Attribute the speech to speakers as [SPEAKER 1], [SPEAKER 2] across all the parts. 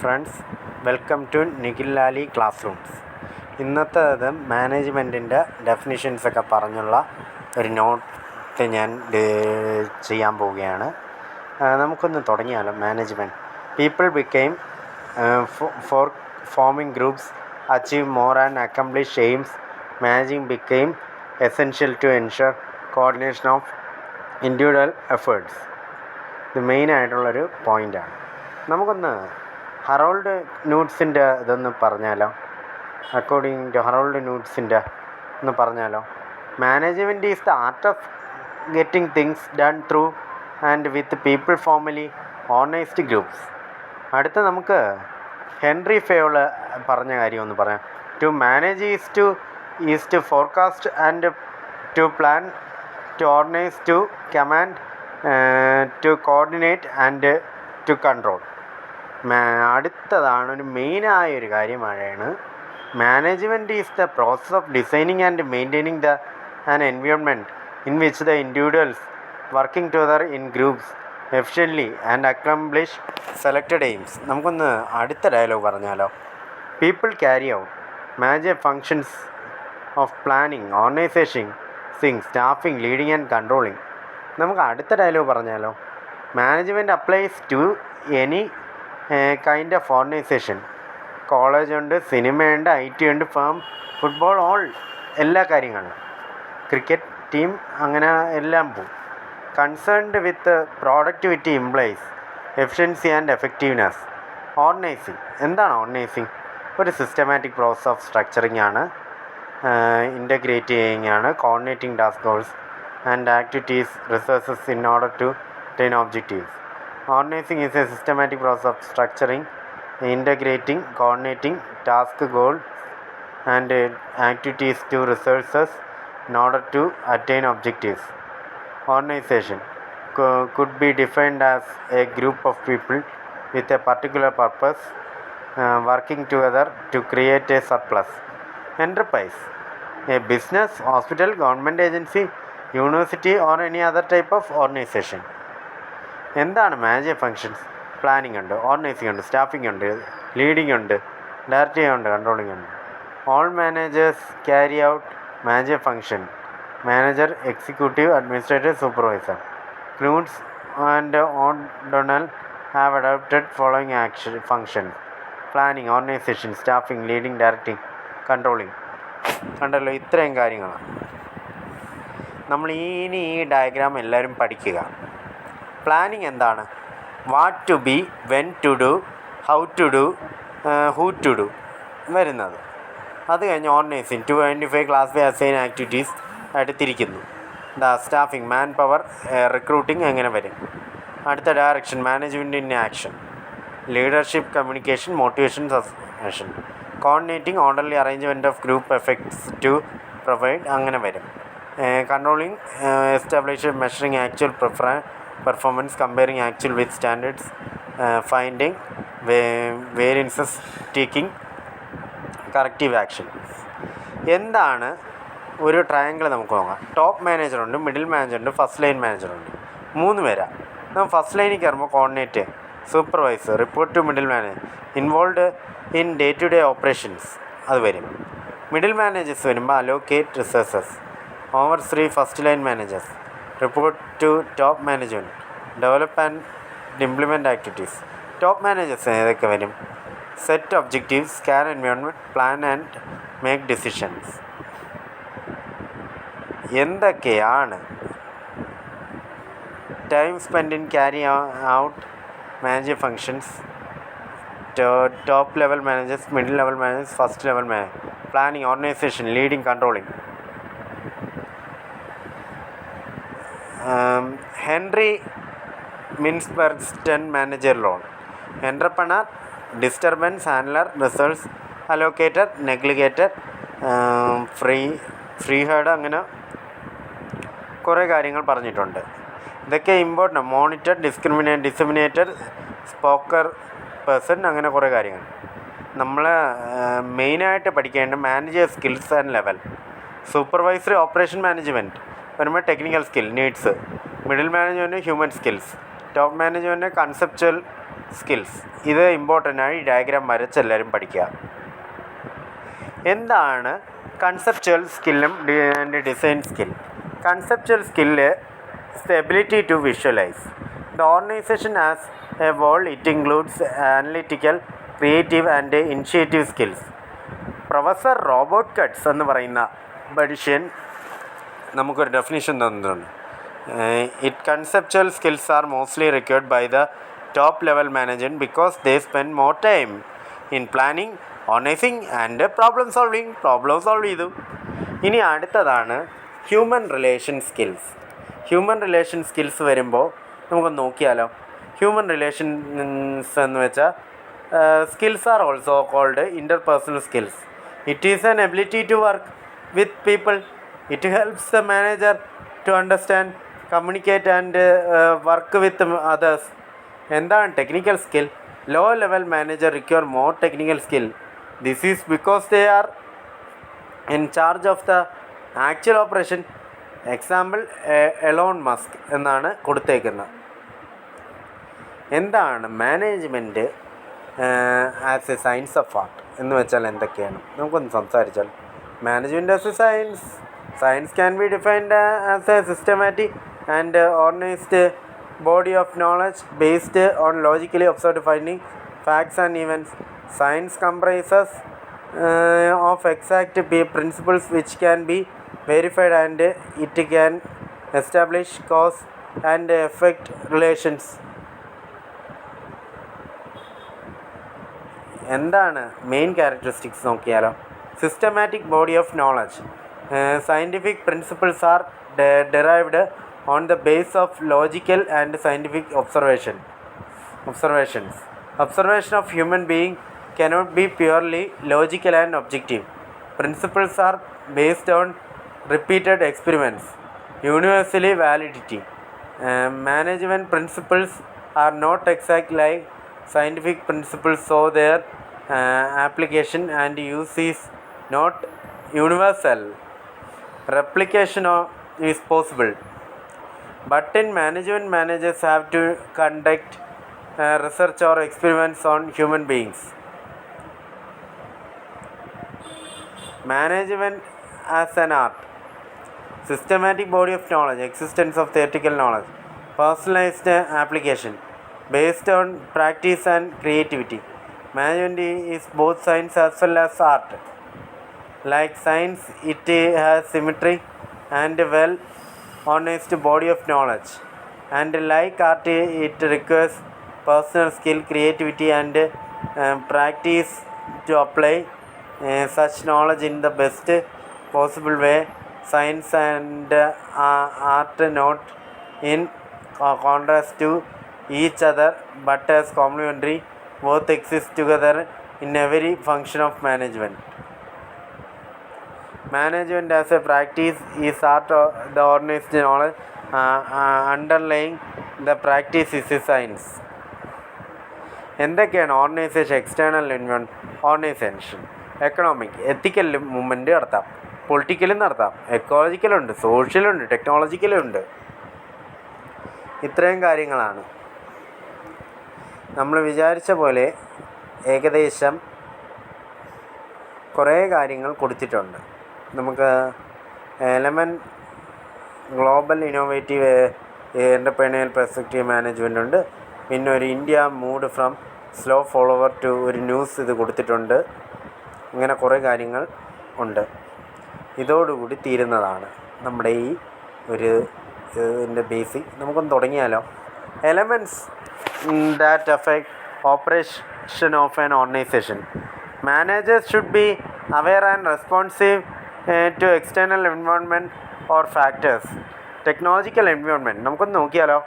[SPEAKER 1] Friends, welcome to Nikhil Lali classrooms. ഇന്നത്തേത് മാനേജ്മെൻറ്റിൻ്റെ ഡെഫിനിഷൻസൊക്കെ പറഞ്ഞുള്ള ഒരു നോട്ട് ഞാൻ ചെയ്യാൻ പോവുകയാണ്. നമുക്കൊന്ന് തുടങ്ങിയാലോ. Management people became for forming groups achieve more and accomplish aims. Managing became essential to ensure coordination of individual efforts. ഇത് മെയിനായിട്ടുള്ളൊരു പോയിൻ്റാണ്. നമുക്കൊന്ന് ഹറോൾഡ് നൂട്ട്സിൻ്റെ ഇതൊന്ന് പറഞ്ഞാലോ. അക്കോർഡിംഗ് ടു ഹറോൾഡ് നൂട്ട്സിൻ്റെ ഒന്ന് പറഞ്ഞാലോ. Management is the art of getting things done through and with people formally organised groups. അടുത്ത നമുക്ക് ഹെൻറി ഫേയോള് പറഞ്ഞ കാര്യം ഒന്ന് പറയാം. To manage is to forecast and to plan, to organise, to command, to coordinate and to control. അടുത്തതാണ് ഒരു മെയിനായൊരു കാര്യമാണ് management is the process of designing and maintaining an environment in which the individuals working together in groups efficiently and accomplish selected AIIMS. നമുക്കൊന്ന് അടുത്ത dialogue പറഞ്ഞാലോ. People carry out manager functions of planning, organisation, staffing, leading and controlling. നമുക്ക് അടുത്ത dialogue പറഞ്ഞാലോ. Management applies to any kind of organisation. College ഉണ്ട്, സിനിമയുണ്ട്, IT ഉണ്ട്, firm, football, എല്ലാ കാര്യങ്ങളും, ക്രിക്കറ്റ് ടീം, അങ്ങനെ എല്ലാം പോവും. Concerned with productivity implies efficiency and effectiveness. Organising എന്താണ്? ഓർഗനൈസിങ് ഒരു സിസ്റ്റമാറ്റിക് പ്രോസസ് ഓഫ് സ്ട്രക്ചറിങ് ആണ്, ഇൻ്റഗ്രേറ്റ് ചെയ്യുകയാണ്, coordinating task goals and activities resources in order to attain objectives. Organizing is a systematic process of structuring, integrating, coordinating task goals and activities to resources in order to attain objectives. Organization could be defined as a group of people with a particular purpose working together to create a surplus. Enterprise, a business, hospital, government agency, university or any other type of organization. എന്താണ് manager functions? Planning ഉണ്ട്, organising ഉണ്ട്, staffing ഉണ്ട്, leading ഉണ്ട്, directing ഉണ്ട്, controlling ഉണ്ട്. All managers carry out manager function. Manager, executive, administrative, supervisor. Koontz and O'Donnell have adopted following action functions: planning, organisation, staffing, leading, directing, controlling. കണ്ടല്ലോ, ഇത്രയും കാര്യങ്ങളാണ്. നമ്മൾ ഈ ഡയഗ്രാം എല്ലാവരും പഠിക്കുക. പ്ലാനിങ് എന്താണ്? What to be, when to do, how to do, who to do വരുന്നത്. അത് കഴിഞ്ഞ് organising, to identify, classify, assign activities ആയിട്ട് തിരിക്കുന്നു. സ്റ്റാഫിംഗ്, മാൻ പവർ, റിക്രൂട്ടിംഗ് എങ്ങനെ വരും. അടുത്ത direction, management in action. Leadership, communication, motivation, suspension. Coordinating, orderly arrangement of group effects to provide അങ്ങനെ വരും. Controlling, establish measuring actual performance, comparing actual with standards, finding variances, taking corrective action. എന്താണ് ഒരു triangle നമുക്ക് നോക്കാം. Top മാനേജറുണ്ട്, middle മാനേജറുണ്ട്, first line മാനേജറുണ്ട്. 3 പേരാണ്. നമ്മൾ ഫസ്റ്റ് ലൈനിൽ കയറുമ്പോൾ coordinate, supervisor, report to middle manager, involve in day to day operations അത് വരും. മിഡിൽ മാനേജേഴ്സ് വരുമ്പോൾ allocate resources, over 3 first line managers, report to top management, develop and implement activities. Top managers ഏതൊക്കെ വരും? Set objectives, scan environment, plan and make decisions. എന്തൊക്കെയാണ്? Time spend in carry out manager functions, top level managers, middle level managers, first level manager. Planning, organisation, leading, controlling. Henry Mintzberg's 10 manager loan. Entrepreneur, disturbance handler, resource allocator, negotiator, free head, അങ്ങനെ കുറേ കാര്യങ്ങൾ പറഞ്ഞിട്ടുണ്ട്. ഇതൊക്കെ important. Monitor, disseminator, spokesperson, അങ്ങനെ കുറേ കാര്യങ്ങൾ. നമ്മൾ മെയിനായിട്ട് പഠിക്കേണ്ട manager skills and level. Supervisory, operation management വരുമ്പോൾ technical skill needs. Middle management human skills. Top management conceptual skills. ഇത് ഇമ്പോർട്ടൻ്റ് ആണ്. ഈ ഡയഗ്രാം വരച്ചെല്ലാവരും പഠിക്കുക. എന്താണ് കൺസെപ്ച്വൽ സ്കില്ലും design skill? Conceptual skill is the ability to visualize. The organization as a whole, it includes analytical, creative and initiative skills. Professor Robert Katz എന്ന് പറയുന്ന ബഡിഷ്യൻ നമുക്കൊരു ഡെഫിനിഷൻ തന്നിട്ടുണ്ട്. It conceptual skills are mostly required by the top level management because they spend more time in planning, organizing and problem solve ചെയ്തു. ഇനി അടുത്തതാണ് human relation skills. Human relation skills വരുമ്പോൾ നമുക്കൊന്ന് നോക്കിയാലോ. ഹ്യൂമൻ റിലേഷൻസ് എന്ന് വെച്ചാൽ skills are also called interpersonal skills. It is an ability to work with people. It helps the manager to understand, communicate and work with others. എന്താണ് technical skill? Low level manager require more technical skill. This is because they are in charge of the actual operation. Example Elon Musk എന്നാണ് കൊടുത്തേക്കുന്നത്. എന്താണ് management as a science of art എന്ന് വെച്ചാൽ എന്തൊക്കെയാണ് നമുക്കൊന്ന് സംസാരിച്ചാൽ. Management as a science can be defined as a systematic and organised body of knowledge based on logically observed finding facts and events. Science comprises of exact principles which can be verified and it can establish cause and effect relations. എന്താണ് main characteristics നോക്കിയാലോ. Systematic body of knowledge. Scientific principles are derived on the basis of logical and scientific observations. Observation of human being cannot be purely logical and objective. Principles are based on repeated experiments, universally validity. Management principles are not exact like scientific principles, so their application and use is not universal. Replication is possible, but in management, managers have to conduct research or experiments on human beings. Management as an art. Systematic body of knowledge, existence of theoretical knowledge, personalized application based on practice and creativity. Management is both science as well as art. Like science, it has symmetry and well organized body of knowledge, and like art, it requires personal skill, creativity and practice to apply such knowledge in the best possible way. Science and art not in contrast to each other but as complementary. Both exist together in every function of management. Management as a practice is art of the organized knowledge underlying the practice is a science. എന്തൊക്കെയാണ് organisation? External environment organisation, economic, ethical movement നടത്താം, പൊളിറ്റിക്കലും നടത്താം, എക്കോളജിക്കലുണ്ട്, സോഷ്യലുണ്ട്, ടെക്നോളജിക്കലുണ്ട്. ഇത്രയും കാര്യങ്ങളാണ്. നമ്മൾ വിചാരിച്ച പോലെ ഏകദേശം കുറേ കാര്യങ്ങൾ കൊടുത്തിട്ടുണ്ട്. നമുക്ക് element global innovative entrepreneurial perspective management ഉണ്ട്. പിന്നെ ഒരു India mood from slow follower to ഒരു ന്യൂസ് ഇത് കൊടുത്തിട്ടുണ്ട്. ഇങ്ങനെ കുറേ കാര്യങ്ങൾ ഉണ്ട്. ഇതോടുകൂടി തീരുന്നതാണ് നമ്മുടെ ഈ ഒരു ഇതിൻ്റെ ബേസിക്. നമുക്കൊന്ന് തുടങ്ങിയാലോ. Elements that affect operation of an organisation. Managers should be aware and responsive to external environment or factors. Technological environment നമുക്കൊന്ന് നോക്കിയാലോ.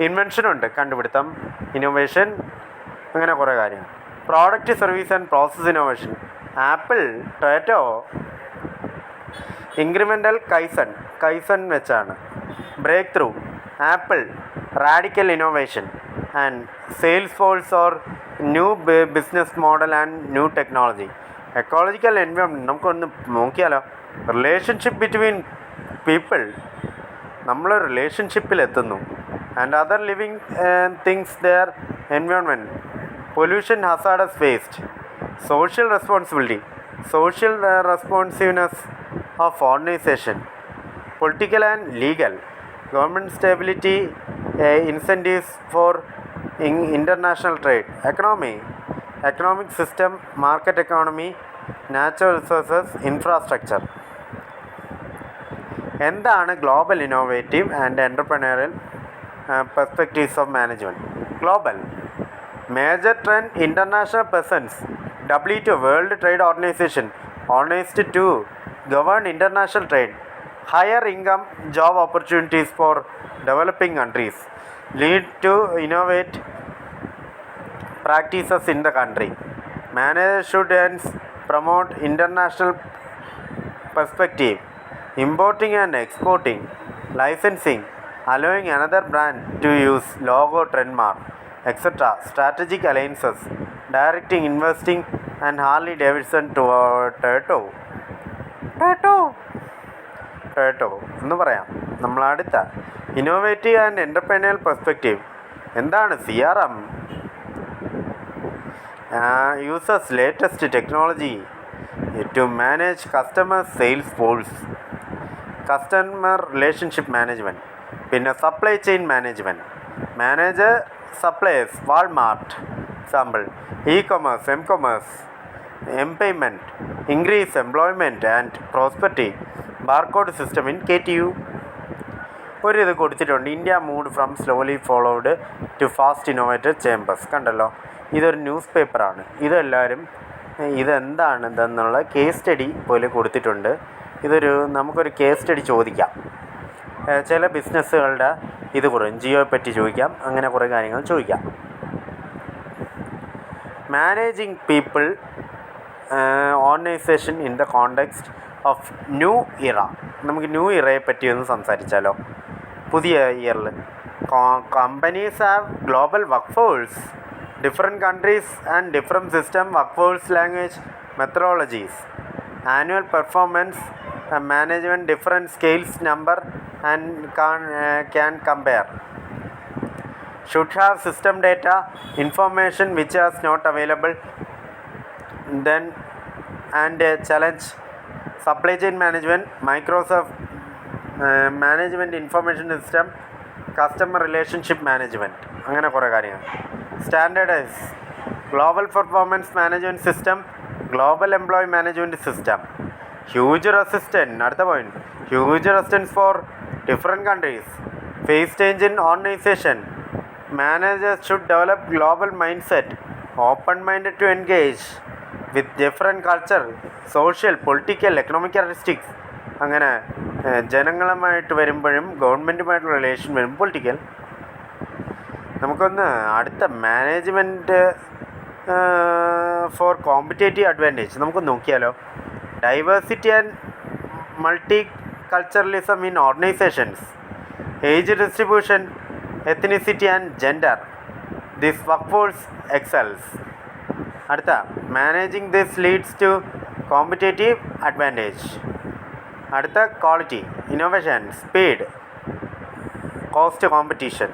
[SPEAKER 1] ഇൻവെൻഷൻ ഉണ്ട്, കണ്ടുപിടുത്തം, ഇന്നോവേഷൻ, അങ്ങനെ കുറേ കാര്യങ്ങൾ. Product, service and process innovation. Apple, Toyota, incremental kaizen വെച്ചാണ്. Breakthrough, Apple, radical innovation and Salesforce or new business model and new technology. Ecological environment നമുക്കൊന്ന് നോക്കിയാലോ. റിലേഷൻഷിപ്പ് ബിറ്റ്വീൻ പീപ്പിൾ, നമ്മൾ റിലേഷൻഷിപ്പിലെത്തുന്നു. And other living things their environment. pollution, hazardous waste, social responsibility, social responsiveness of organization, political and legal, government stability, incentives for international trade, economic system, market economy, natural resources, infrastructure. എന്താണ് global innovative and entrepreneurial perspectives of management? Global major trend international persons WTO World Trade Organization organized to govern international trade, higher income job opportunities for developing countries, lead to innovate practices in the country. Managers should hence promote international perspective, importing and exporting, licensing, allowing another brand to use logo, trademark, etc. Strategic alliances, directing, investing, and Harley Davidson to ടേട്ടോ എന്ന് പറയാം. നമ്മളടുത്ത innovative and എൻ്റർപ്രനറിയൽ perspective എന്താണ്? CRM uses latest technology to manage customer sales force, customer relationship management, പിന്നെ supply chain management, manage supplies, Walmart example, e-commerce, m-commerce, m-payment, increase employment and prosperity, barcode system in KTU. ഒരു ഇത് കൊടുത്തിട്ടുണ്ട്, India mood from slowly followed to fast innovated chambers. കണ്ടല്ലോ, ഇതൊരു news പേപ്പറാണ്. ഇതെല്ലാവരും ഇതെന്താണ് ഇതെന്നുള്ള case study പോലെ കൊടുത്തിട്ടുണ്ട്. നമുക്കൊരു കേസ് സ്റ്റഡി ചോദിക്കാം. ചില ബിസിനസ്സുകളുടെ ഇത് കുറേ NGOയെ പറ്റി ചോദിക്കാം, അങ്ങനെ കുറേ കാര്യങ്ങൾ ചോദിക്കാം. Managing people organisation in the context of new ഇറ. നമുക്ക് ന്യൂ ഇറയെ പറ്റി ഒന്ന് സംസാരിച്ചാലോ? പുതിയ ഇയറിൽ companies have global work force, different countries and different system, work force, language, methodologies, annual performance management, different scales, number and can compare. Should have system data, information which is not available, then and challenge. Supply chain management, Microsoft management information system, customer relationship management, അങ്ങനെ കുറേ കാര്യങ്ങൾ. Standardise, global performance management system, global employee management system. Huge resistance, അടുത്ത point, huge resistance for different countries, face change in organisation. Managers should develop global mindset, open-minded to engage with different culture, social, political, economic characteristics. അങ്ങനെ ജനങ്ങളുമായിട്ട് വരുമ്പോഴും ഗവൺമെൻറ്റുമായിട്ടുള്ള relation വരുമ്പോൾ political. നമുക്കൊന്ന് അടുത്ത management four competitive advantage നമുക്ക് നോക്കിയാലോ? Diversity and multi culturalism in organisations, age distribution, ethnicity and gender, this workforce excels. അടുത്ത managing this leads to competitive advantage. അടുത്ത quality, innovation, speed, cost competition.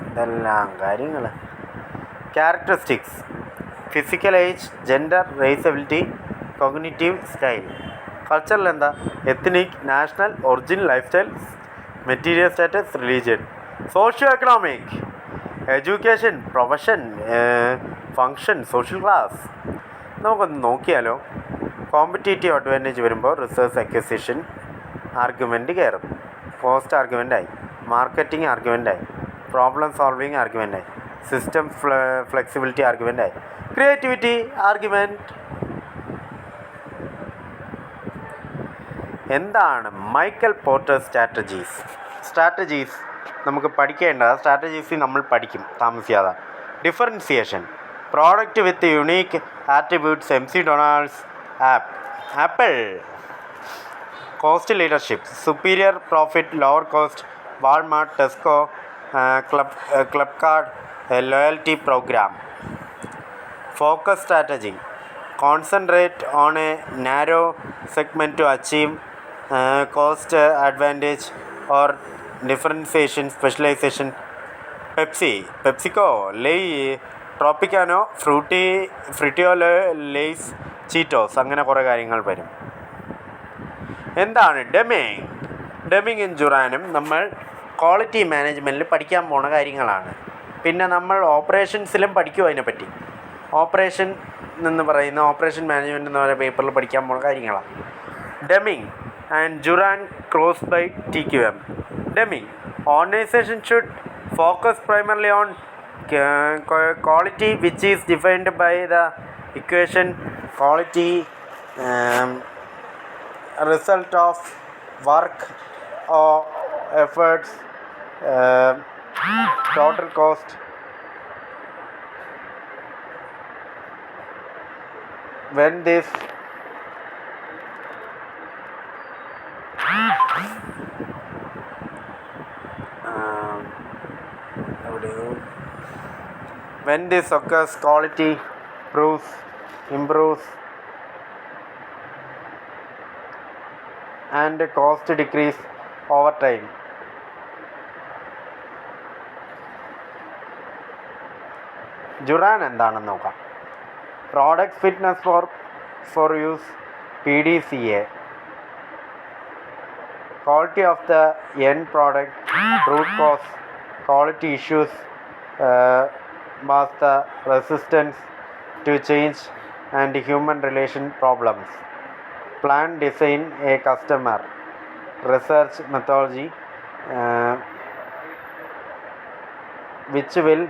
[SPEAKER 1] ഇതെല്ലാം കാര്യങ്ങൾ. characteristics, physical age, gender, raceability, cognitive style. cultural എന്താ? ethnic, national, origin, lifestyle, material status, religion. Socio-economic, education, profession, function, social class. നമുക്കൊന്ന് നോക്കിയാലോ? Competitive advantage വരുമ്പോൾ resource acquisition argument കയറും, cost ആർഗ്യുമെൻ്റായി, marketing ആർഗ്യുമെൻ്റായി, problem solving ആർഗ്യുമെൻ്റായി, സിസ്റ്റം ഫ്ലെക്സിബിലിറ്റി ആർഗ്യുമെൻ്റായി, creativity argument. എന്താണ് മൈക്കൽ പോർട്ടർ സ്ട്രാറ്റജീസ്? നമുക്ക് പഠിക്കേണ്ട സ്ട്രാറ്റജീസ് നമ്മൾ പഠിക്കും താമസിയാതെ. Differentiation, product with unique attributes, MC Donald's, Apple. Cost leadership, superior profit, lower cost, Walmart, Tesco, club card, loyalty programme. Focus strategy, concentrate on a narrow segment to achieve cost advantage or differentiation, specialization. PepsiCo, Lay, ട്രോപ്പിക്കാനോ ഫ്രിറ്റിയോ lace Cheetos അങ്ങനെ കുറേ കാര്യങ്ങൾ വരും. എന്താണ് Deming? ഡെമിങ്ങും ജുറാനും നമ്മൾ quality മാനേജ്മെൻറ്റിൽ പഠിക്കാൻ പോണ കാര്യങ്ങളാണ്. പിന്നെ നമ്മൾ ഓപ്പറേഷൻസിലും പഠിക്കും അതിനെപ്പറ്റി. ഓപ്പറേഷൻ മാനേജ്മെൻറ്റ് എന്ന് പറയുന്ന പേപ്പറിൽ പഠിക്കാൻ പോണ കാര്യങ്ങളാണ്. Deming and Juran cross by TQM. Deming, organization should focus primarily on quality, which is defined by the equation quality result of work or efforts total cost when this occurs, quality improves and cost decrease over time. Juran എന്താണെന്ന് നോക്കാം. Product fitness for use PDCA. Quality of the end product, root cause, quality issues, master resistance to change and human relation problems. Plan design a customer research methodology which will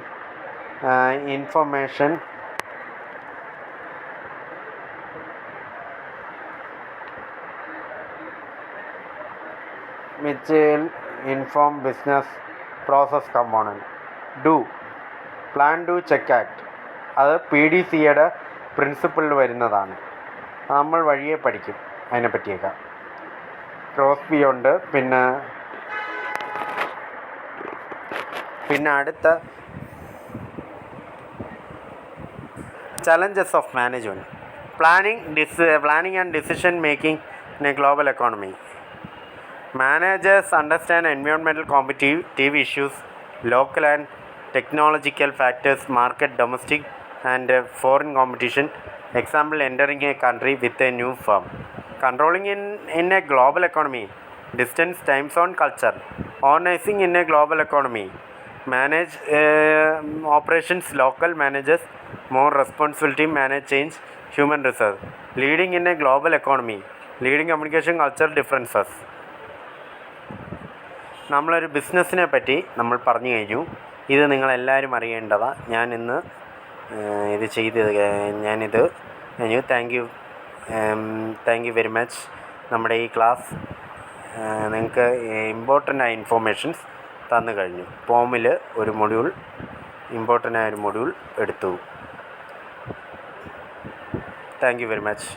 [SPEAKER 1] inform business process component. Do plan, do, check, act. അത് PDCAയുടെ പ്രിൻസിപ്പിളിൽ വരുന്നതാണ്. നമ്മൾ വഴിയെ പഠിക്കും അതിനെ പറ്റിയൊക്കെ. Crosby ഉണ്ട്. പിന്നെ അടുത്ത challenges of management. Planning and decision making in a global economy. Managers understand environmental competitive issues, local and technological factors, market, domestic and foreign competition. Example, entering a country with a new firm. Controlling in a global economy. Distance, time zone, culture. Organizing in a global economy. Manage operations, local managers, more responsibility, manage change, human resource. Leading in a global economy. Leading communication, culture differences. നമ്മളൊരു ബിസിനസ്സിനെ പറ്റി നമ്മൾ പറഞ്ഞു കഴിഞ്ഞു. ഇത് നിങ്ങളെല്ലാവരും അറിയേണ്ടതാണ്. ഞാനിന്ന് ഞാനിത് കഴിഞ്ഞു. Thank you very much. നമ്മുടെ ഈ ക്ലാസ് നിങ്ങൾക്ക് ഇമ്പോർട്ടൻ്റ് ആയ ഇൻഫോർമേഷൻസ് തന്നു കഴിഞ്ഞു. ഫോമിൽ ഒരു മൊഡ്യൂൾ ഇമ്പോർട്ടൻ്റ് ആയൊരു മൊഡ്യൂൾ എടുത്തു. Thank you very much.